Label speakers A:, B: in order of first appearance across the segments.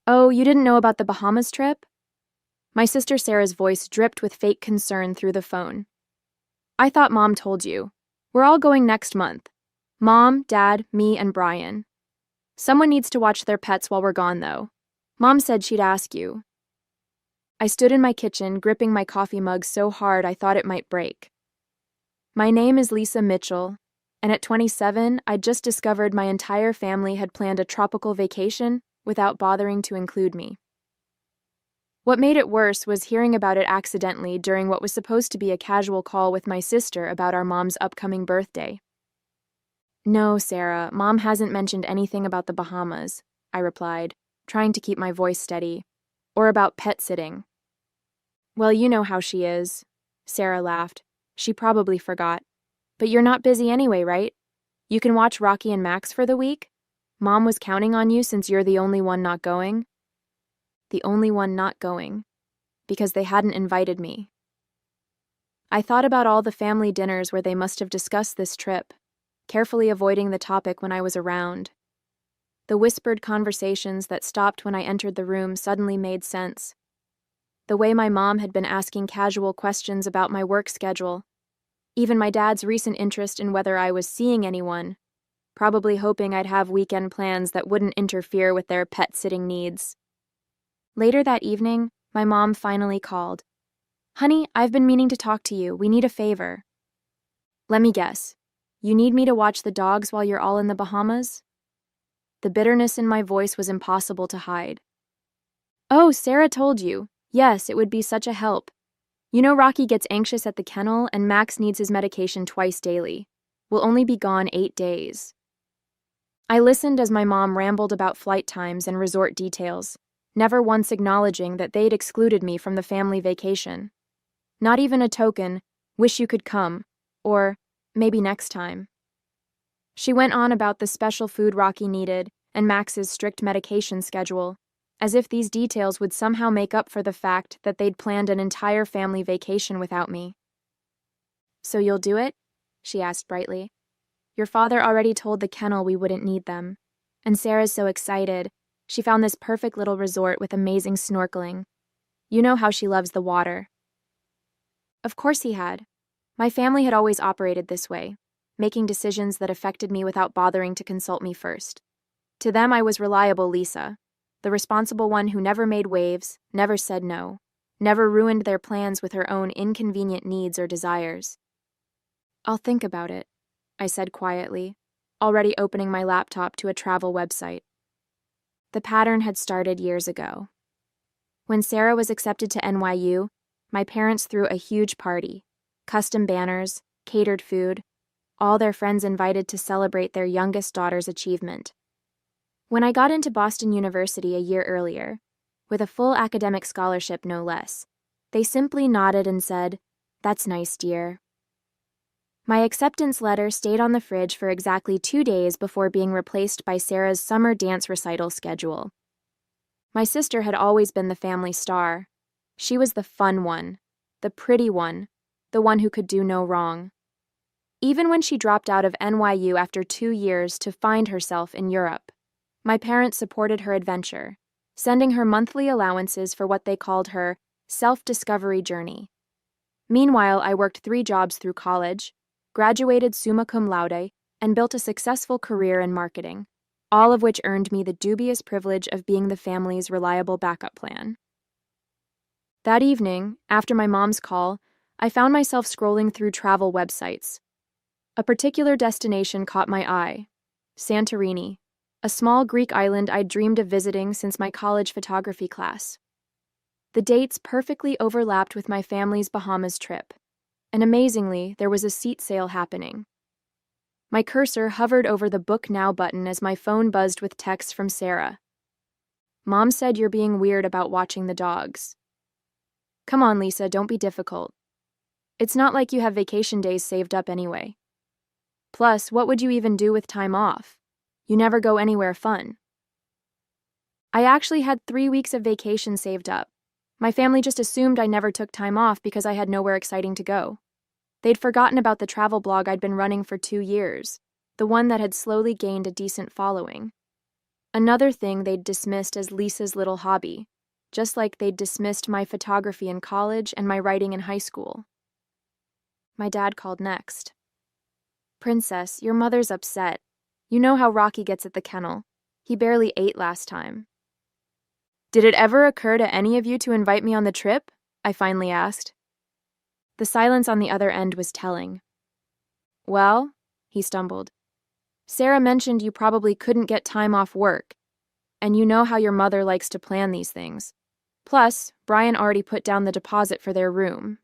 A: Oh, you didn't know about the Bahamas trip? My sister Sarah's voice dripped with fake concern through the phone. I thought Mom told you. We're all going next month. Mom, Dad, me, and Brian. Someone needs to watch their pets while we're gone, though. Mom said she'd ask you. I stood in my kitchen, gripping my coffee mug so hard I thought it might break. My name is Lisa Mitchell, and at 27, I'd just discovered my entire family had planned a tropical vacation without bothering to include me. What made it worse was hearing about it accidentally during what was supposed to be a casual call with my sister about our mom's upcoming birthday. No, Sarah, Mom hasn't mentioned anything about the Bahamas, I replied, trying to keep my voice steady, or about pet sitting. Well, you know how she is, Sarah laughed. She probably forgot. But you're not busy anyway, right? You can watch Rocky and Max for the week? Mom was counting on you since you're the only one not going. The only one not going, because they hadn't invited me. I thought about all the family dinners where they must have discussed this trip, carefully avoiding the topic when I was around. The whispered conversations that stopped when I entered the room suddenly made sense. The way my mom had been asking casual questions about my work schedule, even my dad's recent interest in whether I was seeing anyone, probably hoping I'd have weekend plans that wouldn't interfere with their pet-sitting needs. Later that evening, my mom finally called. Honey, I've been meaning to talk to you. We need a favor. Let me guess. You need me to watch the dogs while you're all in the Bahamas? The bitterness in my voice was impossible to hide. Oh, Sarah told you. Yes, it would be such a help. You know Rocky gets anxious at the kennel and Max needs his medication twice daily. We'll only be gone 8 days. I listened as my mom rambled about flight times and resort details, never once acknowledging that they'd excluded me from the family vacation. Not even a token, wish you could come, or maybe next time. She went on about the special food Rocky needed and Max's strict medication schedule, as if these details would somehow make up for the fact that they'd planned an entire family vacation without me. So you'll do it? She asked brightly. Your father already told the kennel we wouldn't need them, and Sarah's so excited. She found this perfect little resort with amazing snorkeling. You know how she loves the water. Of course he had. My family had always operated this way, making decisions that affected me without bothering to consult me first. To them, I was reliable Lisa, the responsible one who never made waves, never said no, never ruined their plans with her own inconvenient needs or desires. I'll think about it, I said quietly, already opening my laptop to a travel website. The pattern had started years ago. When Sarah was accepted to NYU, my parents threw a huge party, custom banners, catered food, all their friends invited to celebrate their youngest daughter's achievement. When I got into Boston University a year earlier, with a full academic scholarship no less, they simply nodded and said, "That's nice, dear." My acceptance letter stayed on the fridge for exactly 2 days before being replaced by Sarah's summer dance recital schedule. My sister had always been the family star. She was the fun one, the pretty one, the one who could do no wrong. Even when she dropped out of NYU after 2 years to find herself in Europe, my parents supported her adventure, sending her monthly allowances for what they called her self-discovery journey. Meanwhile, I worked 3 jobs through college, graduated summa cum laude, and built a successful career in marketing, all of which earned me the dubious privilege of being the family's reliable backup plan. That evening, after my mom's call, I found myself scrolling through travel websites. A particular destination caught my eye: Santorini, a small Greek island I'd dreamed of visiting since my college photography class. The dates perfectly overlapped with my family's Bahamas trip, and amazingly, there was a seat sale happening. My cursor hovered over the Book Now button as my phone buzzed with texts from Sarah. Mom said you're being weird about watching the dogs. Come on, Lisa, don't be difficult. It's not like you have vacation days saved up anyway. Plus, what would you even do with time off? You never go anywhere fun. I actually had 3 weeks of vacation saved up. My family just assumed I never took time off because I had nowhere exciting to go. They'd forgotten about the travel blog I'd been running for 2 years, the one that had slowly gained a decent following. Another thing they'd dismissed as Lisa's little hobby, just like they'd dismissed my photography in college and my writing in high school. My dad called next. "Princess, your mother's upset. You know how Rocky gets at the kennel. He barely ate last time." "Did it ever occur to any of you to invite me on the trip?" I finally asked. The silence on the other end was telling. "Well," he stumbled, "Sarah mentioned you probably couldn't get time off work, and you know how your mother likes to plan these things. Plus, Brian already put down the deposit for their room."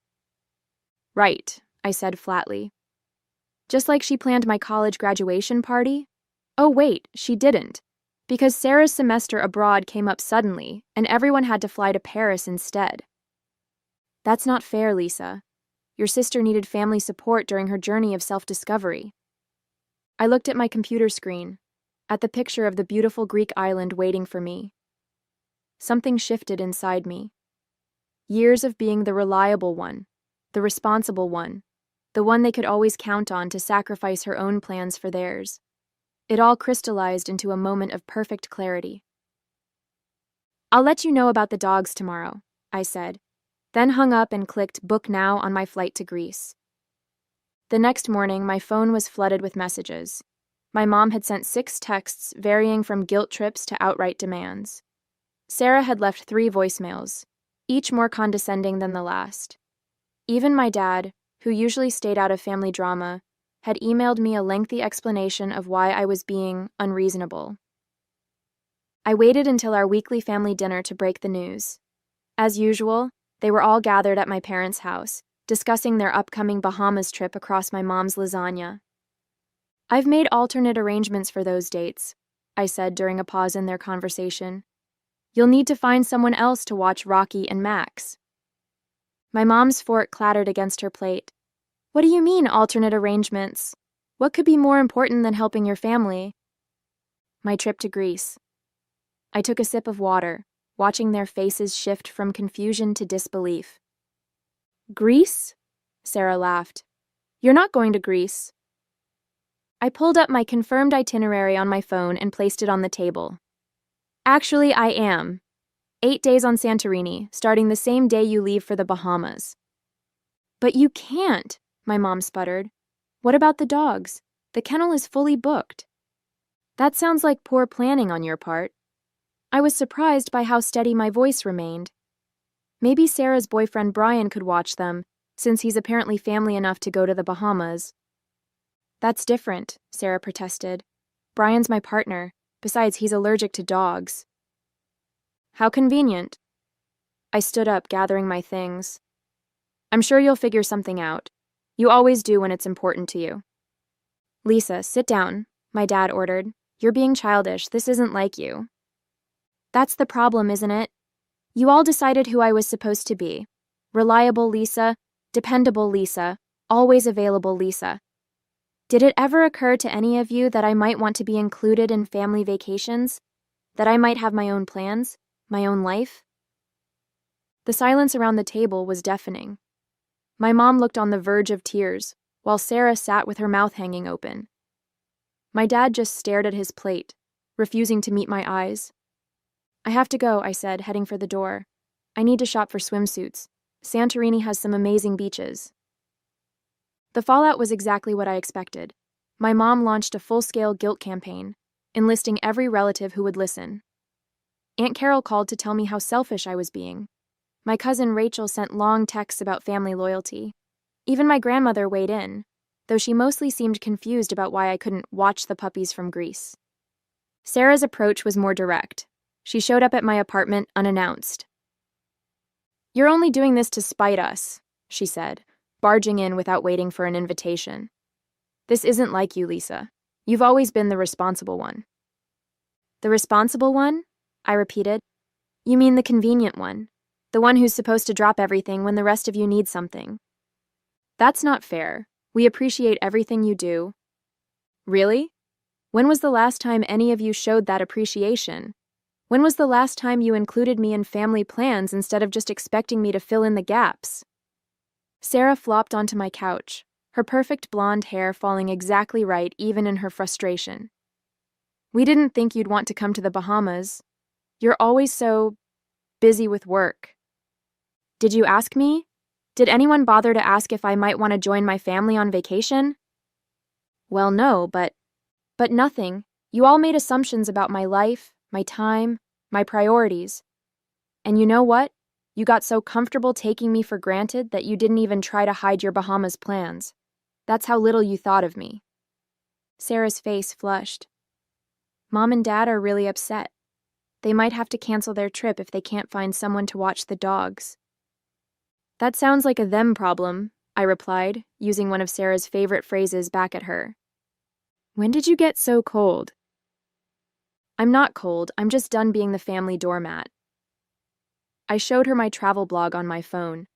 A: "Right," I said flatly. "Just like she planned my college graduation party? Oh wait, she didn't, because Sarah's semester abroad came up suddenly, and everyone had to fly to Paris instead." "That's not fair, Lisa. Your sister needed family support during her journey of self-discovery." I looked at my computer screen, at the picture of the beautiful Greek island waiting for me. Something shifted inside me. Years of being the reliable one, the responsible one, the one they could always count on to sacrifice her own plans for theirs. It all crystallized into a moment of perfect clarity. "I'll let you know about the dogs tomorrow," I said, then hung up and clicked Book Now on my flight to Greece. The next morning, my phone was flooded with messages. My mom had sent 6 texts varying from guilt trips to outright demands. Sarah had left 3 voicemails, each more condescending than the last. Even my dad, who usually stayed out of family drama, had emailed me a lengthy explanation of why I was being unreasonable. I waited until our weekly family dinner to break the news. As usual, they were all gathered at my parents' house, discussing their upcoming Bahamas trip across my mom's lasagna. "I've made alternate arrangements for those dates," I said during a pause in their conversation. "You'll need to find someone else to watch Rocky and Max." My mom's fork clattered against her plate. "What do you mean, alternate arrangements? What could be more important than helping your family?" "My trip to Greece." I took a sip of water, watching their faces shift from confusion to disbelief. "Greece?" Sarah laughed. "You're not going to Greece." I pulled up my confirmed itinerary on my phone and placed it on the table. "Actually, I am. 8 days on Santorini, starting the same day you leave for the Bahamas." "But you can't," my mom sputtered. "What about the dogs? The kennel is fully booked." "That sounds like poor planning on your part." I was surprised by how steady my voice remained. Maybe Sarah's boyfriend Brian could watch them, since he's apparently family enough to go to the Bahamas. "That's different," Sarah protested. "Brian's my partner. Besides, he's allergic to dogs." "How convenient." I stood up, gathering my things. "I'm sure you'll figure something out. You always do when it's important to you." "Lisa, sit down," my dad ordered. "You're being childish. This isn't like you." "That's the problem, isn't it? You all decided who I was supposed to be. Reliable Lisa, dependable Lisa, always available Lisa. Did it ever occur to any of you that I might want to be included in family vacations? That I might have my own plans, my own life?" The silence around the table was deafening. My mom looked on the verge of tears, while Sarah sat with her mouth hanging open. My dad just stared at his plate, refusing to meet my eyes. "I have to go," I said, heading for the door. "I need to shop for swimsuits. Santorini has some amazing beaches." The fallout was exactly what I expected. My mom launched a full-scale guilt campaign, enlisting every relative who would listen. Aunt Carol called to tell me how selfish I was being. My cousin Rachel sent long texts about family loyalty. Even my grandmother weighed in, though she mostly seemed confused about why I couldn't watch the puppies from Greece. Sarah's approach was more direct. She showed up at my apartment unannounced. "You're only doing this to spite us," she said, barging in without waiting for an invitation. "This isn't like you, Lisa. You've always been the responsible one." "The responsible one?" I repeated. "You mean the convenient one. The one who's supposed to drop everything when the rest of you need something." "That's not fair. We appreciate everything you do." "Really? When was the last time any of you showed that appreciation? When was the last time you included me in family plans instead of just expecting me to fill in the gaps?" Sarah flopped onto my couch, her perfect blonde hair falling exactly right even in her frustration. We didn't think you'd want to come to the Bahamas. You're always so busy with work. Did you ask me? Did anyone bother to ask if I might want to join my family on vacation? Well, no, but nothing. You all made assumptions about my life, my time, my priorities. And you know what? You got so comfortable taking me for granted that you didn't even try to hide your Bahamas plans. That's how little you thought of me. Sarah's face flushed. Mom and Dad are really upset. They might have to cancel their trip if they can't find someone to watch the dogs. That sounds like a them problem, I replied, using one of Sarah's favorite phrases back at her. When did you get so cold? I'm not cold, I'm just done being the family doormat. I showed her my travel blog on my phone.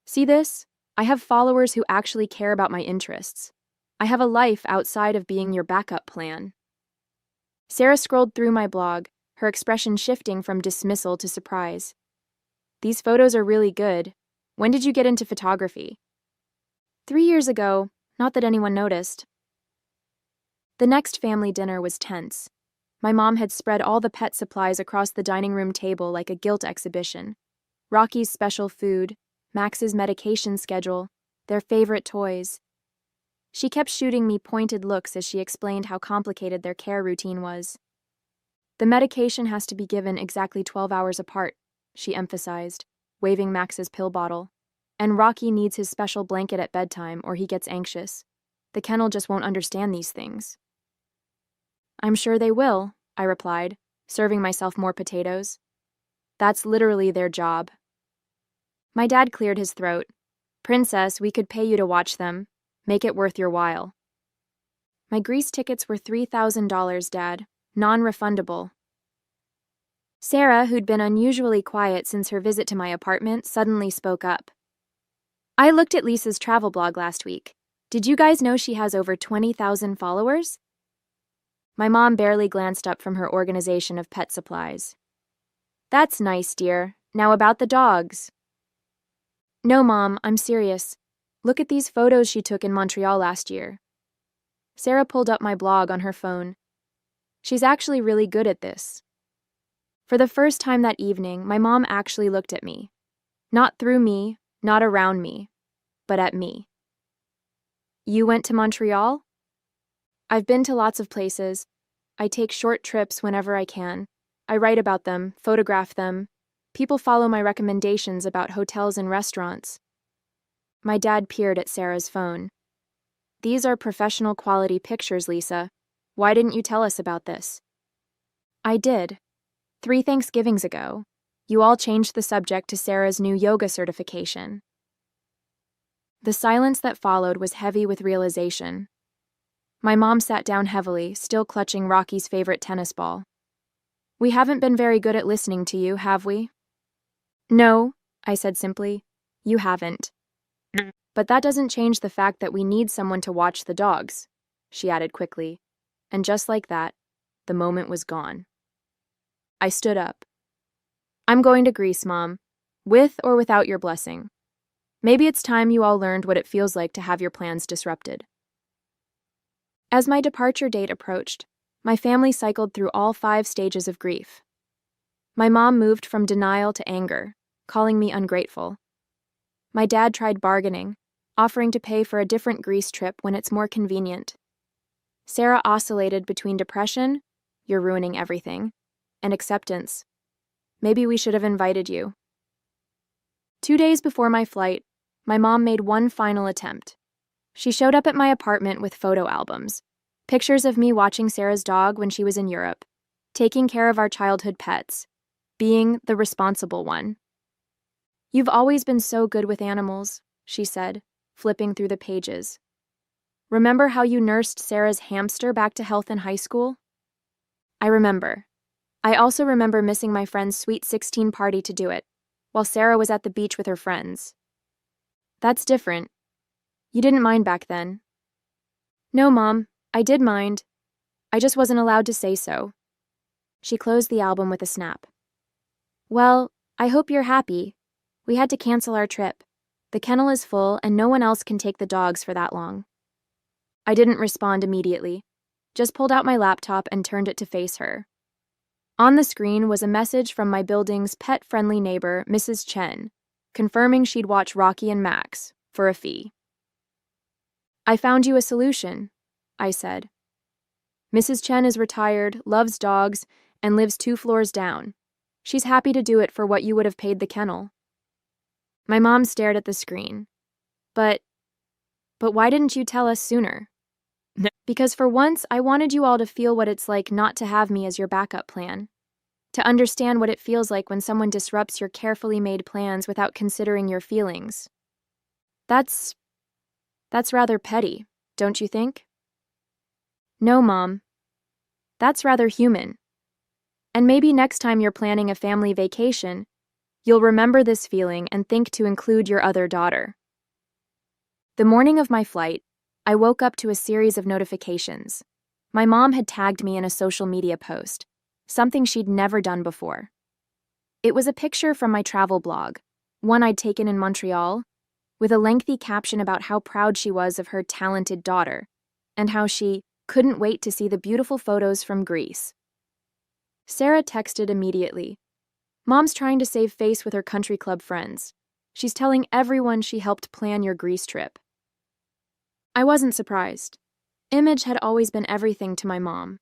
A: See this? I have followers who actually care about my interests. I have a life outside of being your backup plan. Sarah scrolled through my blog, her expression shifting from dismissal to surprise. These photos are really good. When did you get into photography? 3 years ago, not that anyone noticed. The next family dinner was tense. My mom had spread all the pet supplies across the dining room table like a guilt exhibition. Rocky's special food, Max's medication schedule, their favorite toys. She kept shooting me pointed looks as she explained how complicated their care routine was. The medication has to be given exactly 12 hours apart, she emphasized, waving Max's pill bottle. And Rocky needs his special blanket at bedtime or he gets anxious. The kennel just won't understand these things. I'm sure they will, I replied, serving myself more potatoes. That's literally their job. My dad cleared his throat. Princess, we could pay you to watch them. Make it worth your while. My Greece tickets were $3,000, Dad, non-refundable. Sarah, who'd been unusually quiet since her visit to my apartment, suddenly spoke up. I looked at Lisa's travel blog last week. Did you guys know she has over 20,000 followers? My mom barely glanced up from her organization of pet supplies. That's nice, dear. Now about the dogs. No, Mom, I'm serious. Look at these photos she took in Montreal last year. Sarah pulled up my blog on her phone. She's actually really good at this. For the first time that evening, my mom actually looked at me. Not through me, not around me, but at me. You went to Montreal? I've been to lots of places. I take short trips whenever I can. I write about them, photograph them. People follow my recommendations about hotels and restaurants. My dad peered at Sarah's phone. These are professional quality pictures, Lisa. Why didn't you tell us about this? I did. 3 Thanksgivings ago. You all changed the subject to Sarah's new yoga certification. The silence that followed was heavy with realization. My mom sat down heavily, still clutching Rocky's favorite tennis ball. We haven't been very good at listening to you, have we? No, I said simply. You haven't. But that doesn't change the fact that we need someone to watch the dogs, she added quickly. And just like that, the moment was gone. I stood up. I'm going to Greece, Mom, with or without your blessing. Maybe it's time you all learned what it feels like to have your plans disrupted. As my departure date approached, my family cycled through all 5 stages of grief. My mom moved from denial to anger, calling me ungrateful. My dad tried bargaining, offering to pay for a different Greece trip when it's more convenient. Sarah oscillated between depression, you're ruining everything, and acceptance. Maybe we should have invited you. 2 days before my flight, my mom made one final attempt. She showed up at my apartment with photo albums, pictures of me watching Sarah's dog when she was in Europe, taking care of our childhood pets, being the responsible one. You've always been so good with animals, she said, flipping through the pages. Remember how you nursed Sarah's hamster back to health in high school? I remember. I also remember missing my friend's sweet 16 party to do it, while Sarah was at the beach with her friends. That's different. You didn't mind back then. No, Mom, I did mind. I just wasn't allowed to say so. She closed the album with a snap. Well, I hope you're happy. We had to cancel our trip. The kennel is full and no one else can take the dogs for that long. I didn't respond immediately, just pulled out my laptop and turned it to face her. On the screen was a message from my building's pet-friendly neighbor, Mrs. Chen, confirming she'd watch Rocky and Max for a fee. "I found you a solution," I said. "Mrs. Chen is retired, loves dogs, and lives 2 floors down. She's happy to do it for what you would have paid the kennel." My mom stared at the screen. But why didn't you tell us sooner?" "Because for once, I wanted you all to feel what it's like not to have me as your backup plan. To understand what it feels like when someone disrupts your carefully made plans without considering your feelings. That's rather petty, don't you think?" "No, Mom. That's rather human. And maybe next time you're planning a family vacation, you'll remember this feeling and think to include your other daughter." The morning of my flight, I woke up to a series of notifications. My mom had tagged me in a social media post, something she'd never done before. It was a picture from my travel blog, one I'd taken in Montreal, with a lengthy caption about how proud she was of her talented daughter, and how she couldn't wait to see the beautiful photos from Greece. Sarah texted immediately. "Mom's trying to save face with her country club friends. She's telling everyone she helped plan your Greece trip." I wasn't surprised. Image had always been everything to my mom.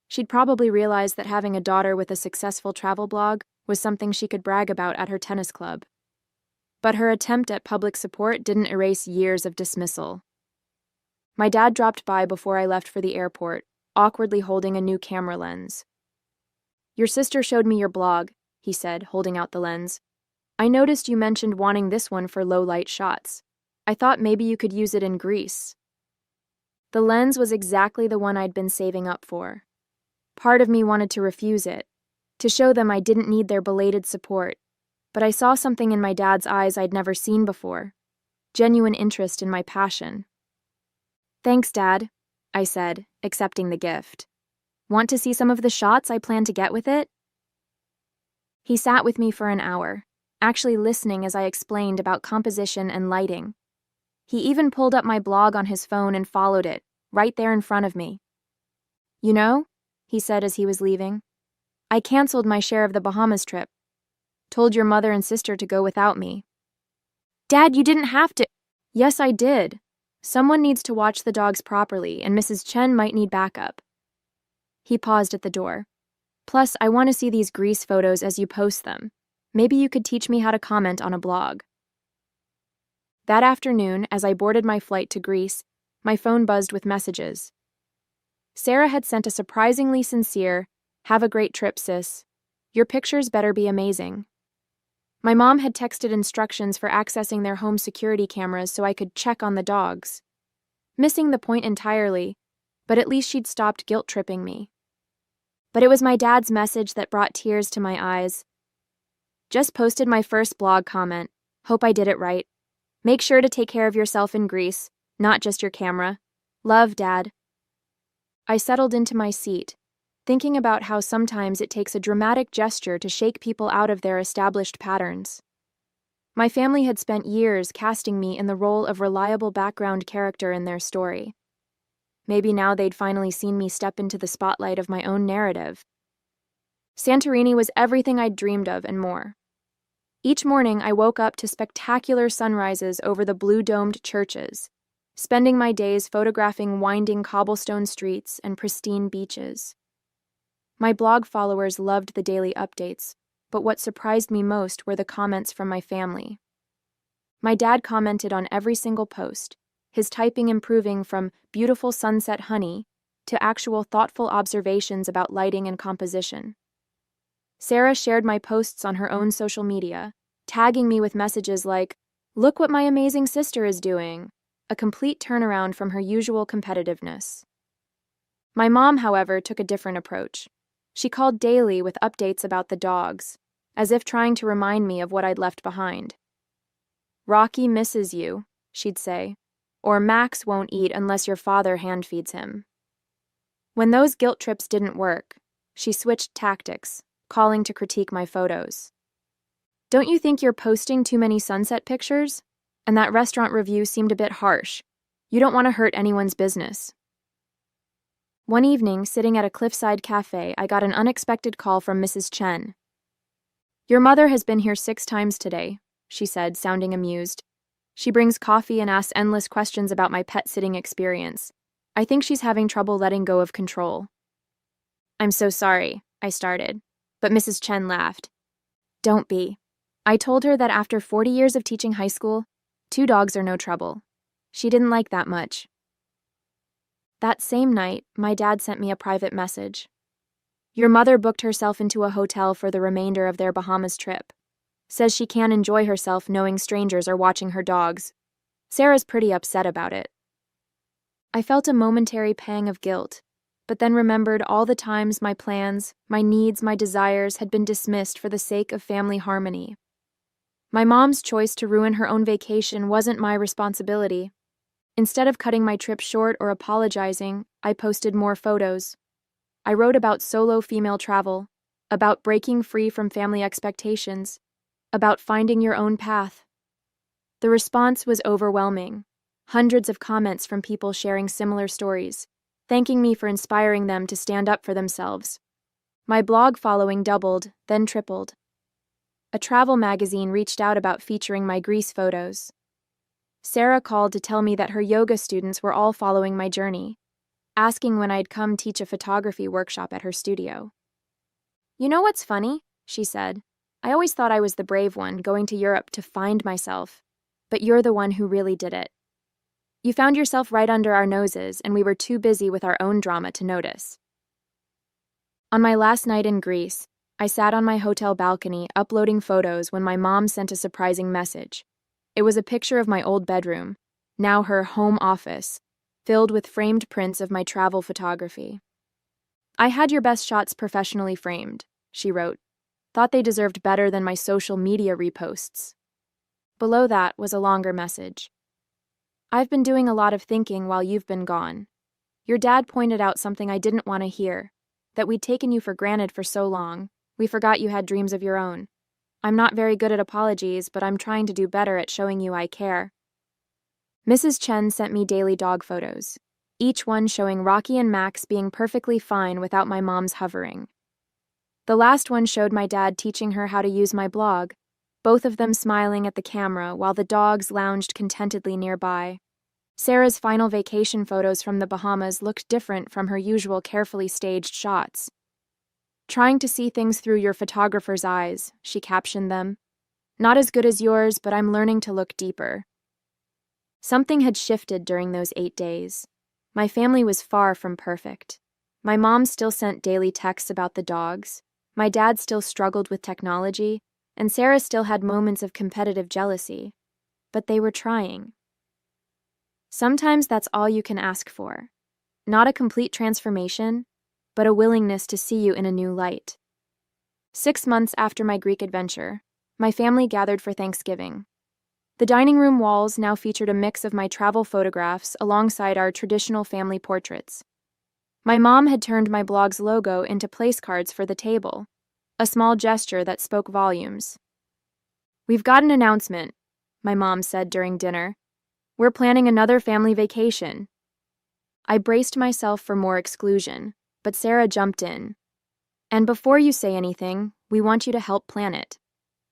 A: She'd probably realized that having a daughter with a successful travel blog was something she could brag about at her tennis club. But her attempt at public support didn't erase years of dismissal. My dad dropped by before I left for the airport, awkwardly holding a new camera lens. "Your sister showed me your blog," he said, holding out the lens. "I noticed you mentioned wanting this one for low-light shots. I thought maybe you could use it in Greece." The lens was exactly the one I'd been saving up for. Part of me wanted to refuse it, to show them I didn't need their belated support, but I saw something in my dad's eyes I'd never seen before, genuine interest in my passion. "Thanks, Dad," I said, accepting the gift. "Want to see some of the shots I plan to get with it?" He sat with me for an hour, actually listening as I explained about composition and lighting. He even pulled up my blog on his phone and followed it, right there in front of me. "You know," he said as he was leaving, "I canceled my share of the Bahamas trip. Told your mother and sister to go without me." "Dad, you didn't have to." "Yes, I did. Someone needs to watch the dogs properly, and Mrs. Chen might need backup." He paused at the door. "Plus, I want to see these Greece photos as you post them. Maybe you could teach me how to comment on a blog." That afternoon, as I boarded my flight to Greece, my phone buzzed with messages. Sarah had sent a surprisingly sincere, "Have a great trip, sis. Your pictures better be amazing." My mom had texted instructions for accessing their home security cameras so I could check on the dogs. Missing the point entirely, but at least she'd stopped guilt-tripping me. But it was my dad's message that brought tears to my eyes. "Just posted my first blog comment. Hope I did it right. Make sure to take care of yourself in Greece, not just your camera. Love, Dad." I settled into my seat, thinking about how sometimes it takes a dramatic gesture to shake people out of their established patterns. My family had spent years casting me in the role of reliable background character in their story. Maybe now they'd finally seen me step into the spotlight of my own narrative. Santorini was everything I'd dreamed of and more. Each morning, I woke up to spectacular sunrises over the blue-domed churches, spending my days photographing winding cobblestone streets and pristine beaches. My blog followers loved the daily updates, but what surprised me most were the comments from my family. My dad commented on every single post, his typing improving from "beautiful sunset honey" to actual thoughtful observations about lighting and composition. Sarah shared my posts on her own social media, tagging me with messages like, "Look what my amazing sister is doing," a complete turnaround from her usual competitiveness. My mom, however, took a different approach. She called daily with updates about the dogs, as if trying to remind me of what I'd left behind. "Rocky misses you," she'd say, or "Max won't eat unless your father hand-feeds him." When those guilt trips didn't work, she switched tactics, calling to critique my photos. "Don't you think you're posting too many sunset pictures? And that restaurant review seemed a bit harsh. You don't want to hurt anyone's business." One evening, sitting at a cliffside cafe, I got an unexpected call from Mrs. Chen. "Your mother has been here 6 times today," she said, sounding amused. "She brings coffee and asks endless questions about my pet sitting experience. I think she's having trouble letting go of control." "I'm so sorry," I started, but Mrs. Chen laughed. "Don't be. I told her that after 40 years of teaching high school, 2 dogs are no trouble. She didn't like that much." That same night, my dad sent me a private message. "Your mother booked herself into a hotel for the remainder of their Bahamas trip. Says she can't enjoy herself knowing strangers are watching her dogs. Sarah's pretty upset about it." I felt a momentary pang of guilt, but then remembered all the times my plans, my needs, my desires had been dismissed for the sake of family harmony. My mom's choice to ruin her own vacation wasn't my responsibility. Instead of cutting my trip short or apologizing, I posted more photos. I wrote about solo female travel, about breaking free from family expectations, about finding your own path. The response was overwhelming. Hundreds of comments from people sharing similar stories, thanking me for inspiring them to stand up for themselves. My blog following doubled, then tripled. A travel magazine reached out about featuring my Greece photos. Sarah called to tell me that her yoga students were all following my journey, asking when I'd come teach a photography workshop at her studio. "You know what's funny?" she said. "I always thought I was the brave one going to Europe to find myself, but you're the one who really did it. You found yourself right under our noses, and we were too busy with our own drama to notice." On my last night in Greece, I sat on my hotel balcony uploading photos when my mom sent a surprising message. It was a picture of my old bedroom, now her home office, filled with framed prints of my travel photography. "I had your best shots professionally framed," she wrote. "Thought they deserved better than my social media reposts." Below that was a longer message. "I've been doing a lot of thinking while you've been gone. Your dad pointed out something I didn't want to hear, that we'd taken you for granted for so long, we forgot you had dreams of your own. I'm not very good at apologies, but I'm trying to do better at showing you I care." Mrs. Chen sent me daily dog photos, each one showing Rocky and Max being perfectly fine without my mom's hovering. The last one showed my dad teaching her how to use my blog, both of them smiling at the camera while the dogs lounged contentedly nearby. Sarah's final vacation photos from the Bahamas looked different from her usual carefully staged shots. "Trying to see things through your photographer's eyes," she captioned them. "Not as good as yours, but I'm learning to look deeper." Something had shifted during those 8 days. My family was far from perfect. My mom still sent daily texts about the dogs, my dad still struggled with technology, and Sarah still had moments of competitive jealousy. But they were trying. Sometimes that's all you can ask for. Not a complete transformation, but a willingness to see you in a new light. 6 months after my Greek adventure, my family gathered for Thanksgiving. The dining room walls now featured a mix of my travel photographs alongside our traditional family portraits. My mom had turned my blog's logo into place cards for the table, a small gesture that spoke volumes. "We've got an announcement," my mom said during dinner. "We're planning another family vacation." I braced myself for more exclusion, but Sarah jumped in. "And before you say anything, we want you to help plan it.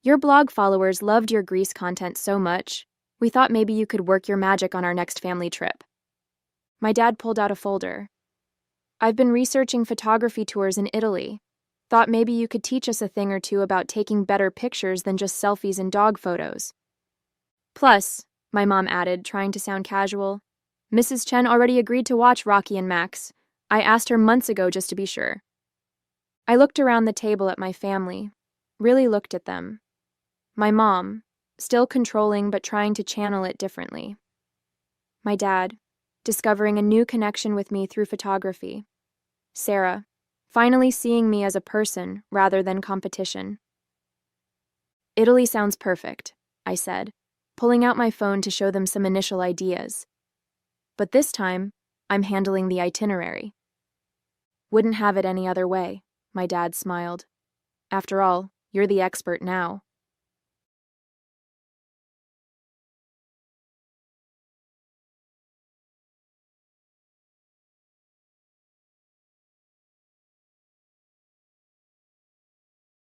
A: Your blog followers loved your Greece content so much, we thought maybe you could work your magic on our next family trip." My dad pulled out a folder. "I've been researching photography tours in Italy. Thought maybe you could teach us a thing or two about taking better pictures than just selfies and dog photos. Plus," my mom added, trying to sound casual, "Mrs. Chen already agreed to watch Rocky and Max. I asked her months ago just to be sure." I looked around the table at my family, really looked at them. My mom, still controlling but trying to channel it differently. My dad, discovering a new connection with me through photography. Sarah, finally seeing me as a person rather than competition. "Italy sounds perfect," I said, pulling out my phone to show them some initial ideas. "But this time, I'm handling the itinerary." "Wouldn't have it any other way," my dad smiled. "After all, you're the expert now."